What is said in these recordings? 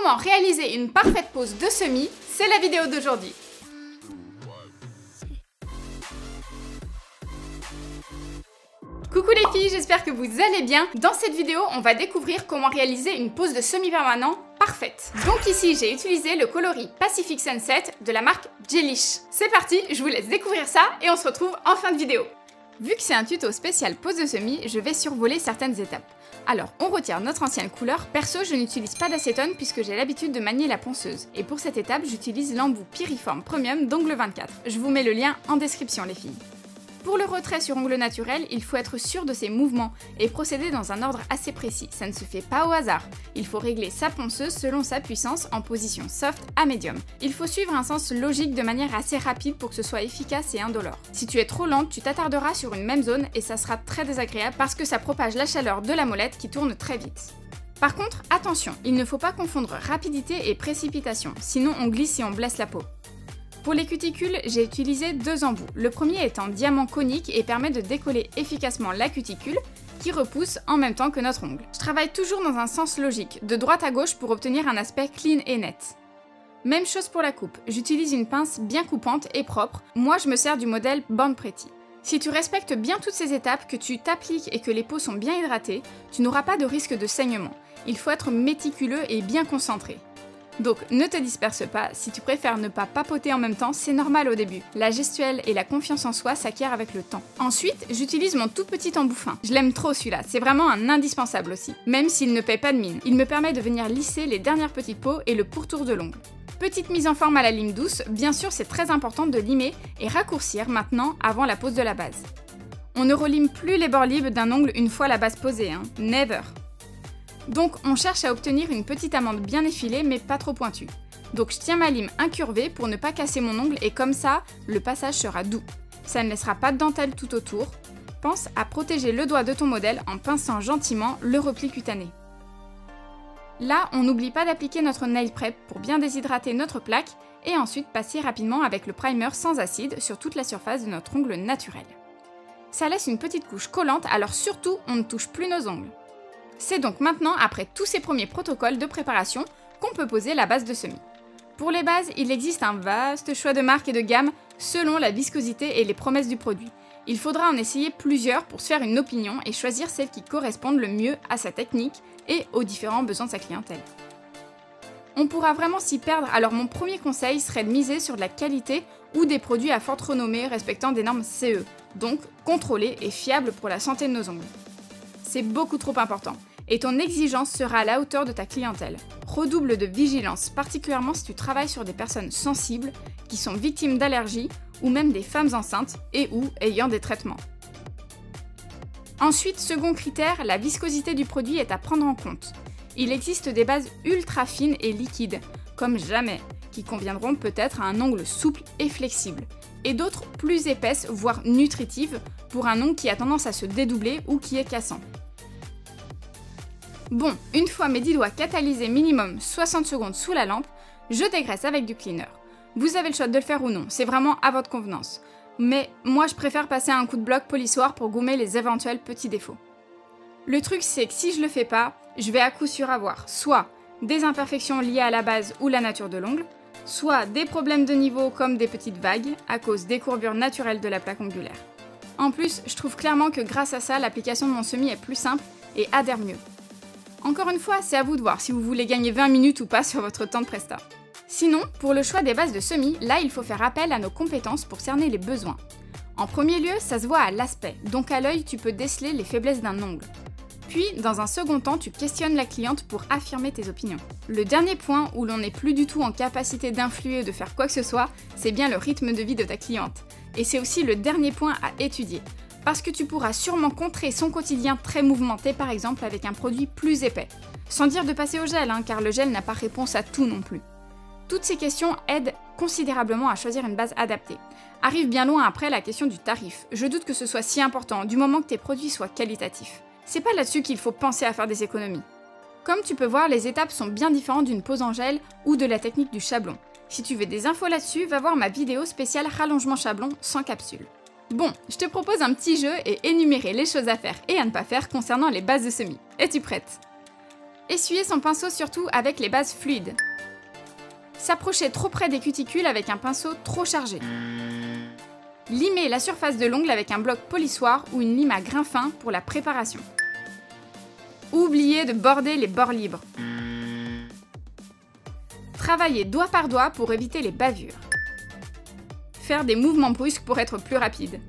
Comment réaliser une parfaite pose de semis, c'est la vidéo d'aujourd'hui. Coucou les filles, j'espère que vous allez bien. Dans cette vidéo, on va découvrir comment réaliser une pose de semi-permanent parfaite. Donc ici, j'ai utilisé le coloris Pacific Sunset de la marque Gelish. C'est parti, je vous laisse découvrir ça et on se retrouve en fin de vidéo. Vu que c'est un tuto spécial pose de semis, je vais survoler certaines étapes. Alors, on retire notre ancienne couleur. Perso, je n'utilise pas d'acétone puisque j'ai l'habitude de manier la ponceuse. Et pour cette étape, j'utilise l'embout Piriform Premium d'Ongle 24. Je vous mets le lien en description les filles. Pour le retrait sur ongle naturel, il faut être sûr de ses mouvements et procéder dans un ordre assez précis. Ça ne se fait pas au hasard. Il faut régler sa ponceuse selon sa puissance en position soft à médium. Il faut suivre un sens logique de manière assez rapide pour que ce soit efficace et indolore. Si tu es trop lente, tu t'attarderas sur une même zone et ça sera très désagréable parce que ça propage la chaleur de la molette qui tourne très vite. Par contre, attention, il ne faut pas confondre rapidité et précipitation, sinon on glisse et on blesse la peau. Pour les cuticules, j'ai utilisé deux embouts. Le premier est en diamant conique et permet de décoller efficacement la cuticule, qui repousse en même temps que notre ongle. Je travaille toujours dans un sens logique, de droite à gauche pour obtenir un aspect clean et net. Même chose pour la coupe, j'utilise une pince bien coupante et propre. Moi, je me sers du modèle Born Pretty. Si tu respectes bien toutes ces étapes, que tu t'appliques et que les peaux sont bien hydratées, tu n'auras pas de risque de saignement. Il faut être méticuleux et bien concentré. Donc ne te disperse pas, si tu préfères ne pas papoter en même temps, c'est normal au début. La gestuelle et la confiance en soi s'acquièrent avec le temps. Ensuite, j'utilise mon tout petit embout fin. Je l'aime trop celui-là, c'est vraiment un indispensable aussi. Même s'il ne paie pas de mine, il me permet de venir lisser les dernières petites peaux et le pourtour de l'ongle. Petite mise en forme à la lime douce, bien sûr c'est très important de limer et raccourcir maintenant avant la pose de la base. On ne relime plus les bords libres d'un ongle une fois la base posée, hein. Never. Donc on cherche à obtenir une petite amande bien effilée mais pas trop pointue. Donc je tiens ma lime incurvée pour ne pas casser mon ongle et comme ça, le passage sera doux. Ça ne laissera pas de dentelle tout autour. Pense à protéger le doigt de ton modèle en pinçant gentiment le repli cutané. Là, on n'oublie pas d'appliquer notre nail prep pour bien déshydrater notre plaque et ensuite passer rapidement avec le primer sans acide sur toute la surface de notre ongle naturel. Ça laisse une petite couche collante, alors surtout, on ne touche plus nos ongles. C'est donc maintenant, après tous ces premiers protocoles de préparation, qu'on peut poser la base de semis. Pour les bases, il existe un vaste choix de marques et de gammes selon la viscosité et les promesses du produit. Il faudra en essayer plusieurs pour se faire une opinion et choisir celles qui correspondent le mieux à sa technique et aux différents besoins de sa clientèle. On pourra vraiment s'y perdre, alors mon premier conseil serait de miser sur de la qualité ou des produits à forte renommée respectant des normes CE, donc contrôlés et fiables pour la santé de nos ongles. C'est beaucoup trop important. Et ton exigence sera à la hauteur de ta clientèle. Redouble de vigilance, particulièrement si tu travailles sur des personnes sensibles, qui sont victimes d'allergies, ou même des femmes enceintes et ou ayant des traitements. Ensuite, second critère, la viscosité du produit est à prendre en compte. Il existe des bases ultra fines et liquides, comme jamais, qui conviendront peut-être à un ongle souple et flexible, et d'autres plus épaisses, voire nutritives, pour un ongle qui a tendance à se dédoubler ou qui est cassant. Bon, une fois mes 10 doigts catalysés minimum 60 secondes sous la lampe, je dégraisse avec du cleaner. Vous avez le choix de le faire ou non, c'est vraiment à votre convenance. Mais moi je préfère passer un coup de bloc polissoir pour gommer les éventuels petits défauts. Le truc c'est que si je le fais pas, je vais à coup sûr avoir soit des imperfections liées à la base ou la nature de l'ongle, soit des problèmes de niveau comme des petites vagues à cause des courbures naturelles de la plaque ongulaire. En plus, je trouve clairement que grâce à ça, l'application de mon semis est plus simple et adhère mieux. Encore une fois, c'est à vous de voir si vous voulez gagner 20 minutes ou pas sur votre temps de presta. Sinon, pour le choix des bases de semis, là il faut faire appel à nos compétences pour cerner les besoins. En premier lieu, ça se voit à l'aspect, donc à l'œil tu peux déceler les faiblesses d'un ongle. Puis, dans un second temps, tu questionnes la cliente pour affirmer tes opinions. Le dernier point où l'on n'est plus du tout en capacité d'influer ou de faire quoi que ce soit, c'est bien le rythme de vie de ta cliente. Et c'est aussi le dernier point à étudier. Parce que tu pourras sûrement contrer son quotidien très mouvementé par exemple avec un produit plus épais. Sans dire de passer au gel, hein, car le gel n'a pas réponse à tout non plus. Toutes ces questions aident considérablement à choisir une base adaptée. Arrive bien loin après la question du tarif. Je doute que ce soit si important du moment que tes produits soient qualitatifs. C'est pas là-dessus qu'il faut penser à faire des économies. Comme tu peux voir, les étapes sont bien différentes d'une pose en gel ou de la technique du chablon. Si tu veux des infos là-dessus, va voir ma vidéo spéciale rallongement chablon sans capsule. Bon, je te propose un petit jeu et énumérer les choses à faire et à ne pas faire concernant les bases de semis. Es-tu prête ? Essuyer son pinceau surtout avec les bases fluides. S'approcher trop près des cuticules avec un pinceau trop chargé. Limer la surface de l'ongle avec un bloc polissoir ou une lime à grain fin pour la préparation. Oubliez de border les bords libres. Travailler doigt par doigt pour éviter les bavures. Faire des mouvements brusques pour être plus rapide.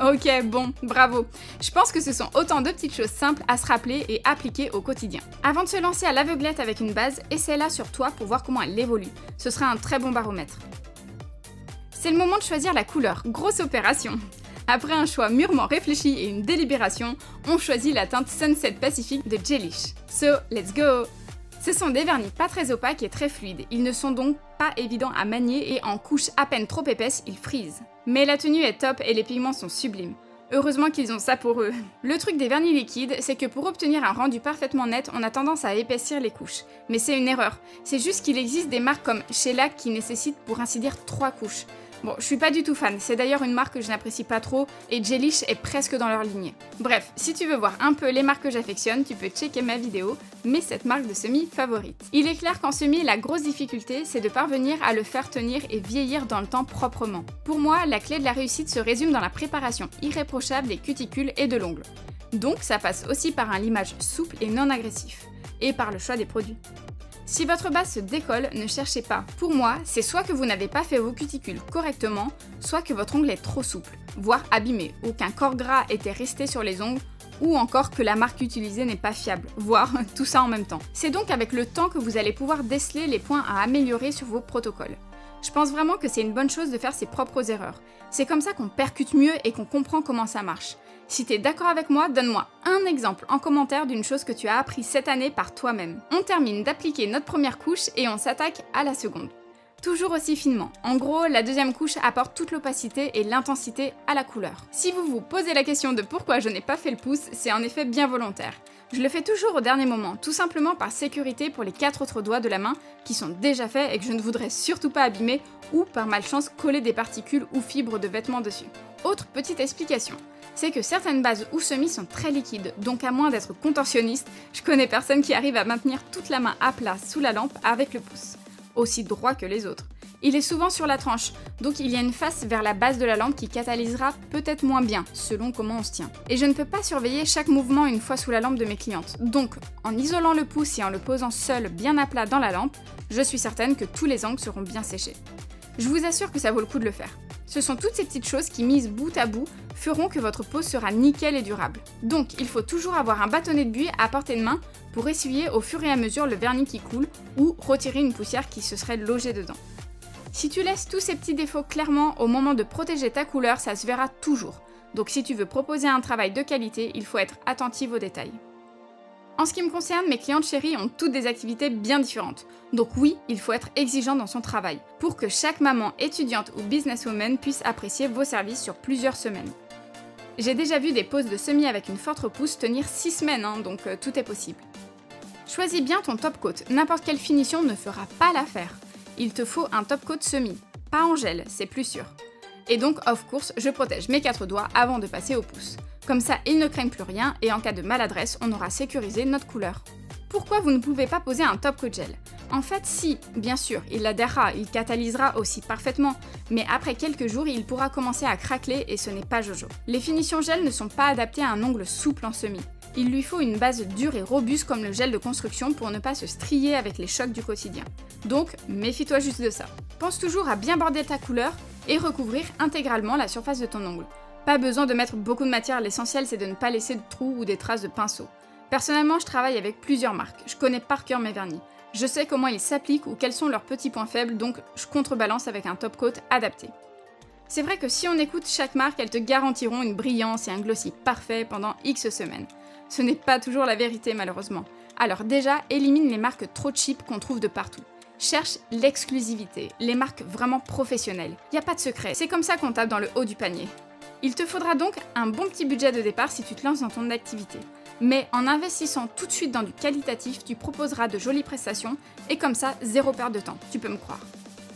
Ok, bon, bravo. Je pense que ce sont autant de petites choses simples à se rappeler et appliquer au quotidien. Avant de se lancer à l'aveuglette avec une base, essaie-la sur toi pour voir comment elle évolue. Ce sera un très bon baromètre. C'est le moment de choisir la couleur. Grosse opération. Après un choix mûrement réfléchi et une délibération, on choisit la teinte Sunset Pacific de Gelish. So, let's go! Ce sont des vernis pas très opaques et très fluides. Ils ne sont donc pas évidents à manier et en couche à peine trop épaisse, ils frisent. Mais la tenue est top et les pigments sont sublimes. Heureusement qu'ils ont ça pour eux. Le truc des vernis liquides, c'est que pour obtenir un rendu parfaitement net, on a tendance à épaissir les couches. Mais c'est une erreur. C'est juste qu'il existe des marques comme Shellac qui nécessitent pour ainsi dire 3 couches. Bon, je suis pas du tout fan, c'est d'ailleurs une marque que je n'apprécie pas trop et Gelish est presque dans leur lignée. Bref, si tu veux voir un peu les marques que j'affectionne, tu peux checker ma vidéo, mais cette marque de semis favorite. Il est clair qu'en semis, la grosse difficulté, c'est de parvenir à le faire tenir et vieillir dans le temps proprement. Pour moi, la clé de la réussite se résume dans la préparation irréprochable des cuticules et de l'ongle. Donc ça passe aussi par un limage souple et non agressif, et par le choix des produits. Si votre base se décolle, ne cherchez pas. Pour moi, c'est soit que vous n'avez pas fait vos cuticules correctement, soit que votre ongle est trop souple, voire abîmé, ou qu'un corps gras était resté sur les ongles, ou encore que la marque utilisée n'est pas fiable, voire tout ça en même temps. C'est donc avec le temps que vous allez pouvoir déceler les points à améliorer sur vos protocoles. Je pense vraiment que c'est une bonne chose de faire ses propres erreurs. C'est comme ça qu'on percute mieux et qu'on comprend comment ça marche. Si t'es d'accord avec moi, donne-moi un exemple en commentaire d'une chose que tu as appris cette année par toi-même. On termine d'appliquer notre première couche et on s'attaque à la seconde. Toujours aussi finement. En gros, la deuxième couche apporte toute l'opacité et l'intensité à la couleur. Si vous vous posez la question de pourquoi je n'ai pas fait le pouce, c'est en effet bien volontaire. Je le fais toujours au dernier moment, tout simplement par sécurité pour les 4 autres doigts de la main qui sont déjà faits et que je ne voudrais surtout pas abîmer ou par malchance coller des particules ou fibres de vêtements dessus. Autre petite explication, c'est que certaines bases ou semis sont très liquides, donc à moins d'être contorsionniste, je connais personne qui arrive à maintenir toute la main à plat sous la lampe avec le pouce, aussi droit que les autres. Il est souvent sur la tranche, donc il y a une face vers la base de la lampe qui catalysera peut-être moins bien, selon comment on se tient. Et je ne peux pas surveiller chaque mouvement une fois sous la lampe de mes clientes, donc en isolant le pouce et en le posant seul bien à plat dans la lampe, je suis certaine que tous les angles seront bien séchés. Je vous assure que ça vaut le coup de le faire. Ce sont toutes ces petites choses qui, mises bout à bout, feront que votre pose sera nickel et durable. Donc, il faut toujours avoir un bâtonnet de buis à portée de main pour essuyer au fur et à mesure le vernis qui coule ou retirer une poussière qui se serait logée dedans. Si tu laisses tous ces petits défauts clairement au moment de protéger ta couleur, ça se verra toujours. Donc si tu veux proposer un travail de qualité, il faut être attentive aux détails. En ce qui me concerne, mes clientes chéries ont toutes des activités bien différentes. Donc oui, il faut être exigeant dans son travail, pour que chaque maman, étudiante ou businesswoman puisse apprécier vos services sur plusieurs semaines. J'ai déjà vu des poses de semis avec une forte repousse tenir 6 semaines, donc tout est possible. Choisis bien ton top coat, n'importe quelle finition ne fera pas l'affaire. Il te faut un top coat semi, pas en gel, c'est plus sûr. Et donc, of course, je protège mes 4 doigts avant de passer au pouce. Comme ça, ils ne craignent plus rien et en cas de maladresse, on aura sécurisé notre couleur. Pourquoi vous ne pouvez pas poser un top coat gel? En fait, si, bien sûr, il adhérera, il catalysera aussi parfaitement, mais après quelques jours, il pourra commencer à craqueler et ce n'est pas jojo. Les finitions gel ne sont pas adaptées à un ongle souple en semi. Il lui faut une base dure et robuste comme le gel de construction pour ne pas se strier avec les chocs du quotidien. Donc, méfie-toi juste de ça. Pense toujours à bien border ta couleur et recouvrir intégralement la surface de ton ongle. Pas besoin de mettre beaucoup de matière, l'essentiel c'est de ne pas laisser de trous ou des traces de pinceau. Personnellement, je travaille avec plusieurs marques, je connais par cœur mes vernis. Je sais comment ils s'appliquent ou quels sont leurs petits points faibles, donc je contrebalance avec un top coat adapté. C'est vrai que si on écoute chaque marque, elles te garantiront une brillance et un glossy parfait pendant X semaines. Ce n'est pas toujours la vérité malheureusement. Alors déjà, élimine les marques trop cheap qu'on trouve de partout. Cherche l'exclusivité, les marques vraiment professionnelles. Y a pas de secret, c'est comme ça qu'on tape dans le haut du panier. Il te faudra donc un bon petit budget de départ si tu te lances dans ton activité. Mais en investissant tout de suite dans du qualitatif, tu proposeras de jolies prestations et comme ça, zéro perte de temps, tu peux me croire.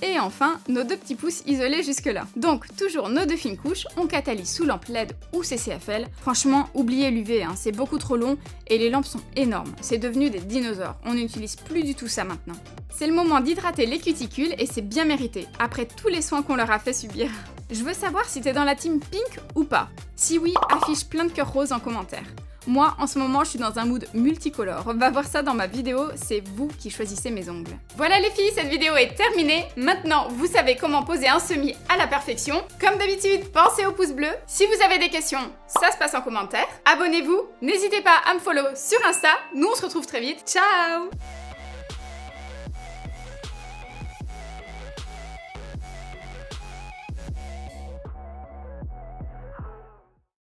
Et enfin, nos 2 petits pouces isolés jusque-là. Donc, toujours nos 2 fines couches, on catalyse sous lampe LED ou CCFL. Franchement, oubliez l'UV, hein, c'est beaucoup trop long et les lampes sont énormes. C'est devenu des dinosaures, on n'utilise plus du tout ça maintenant. C'est le moment d'hydrater les cuticules et c'est bien mérité, après tous les soins qu'on leur a fait subir. Je veux savoir si t'es dans la team pink ou pas. Si oui, affiche plein de cœurs roses en commentaire. Moi, en ce moment, je suis dans un mood multicolore. On va voir ça dans ma vidéo, c'est vous qui choisissez mes ongles. Voilà les filles, cette vidéo est terminée. Maintenant, vous savez comment poser un semis à la perfection. Comme d'habitude, pensez au pouce bleu. Si vous avez des questions, ça se passe en commentaire. Abonnez-vous, n'hésitez pas à me follow sur Insta. Nous, on se retrouve très vite. Ciao!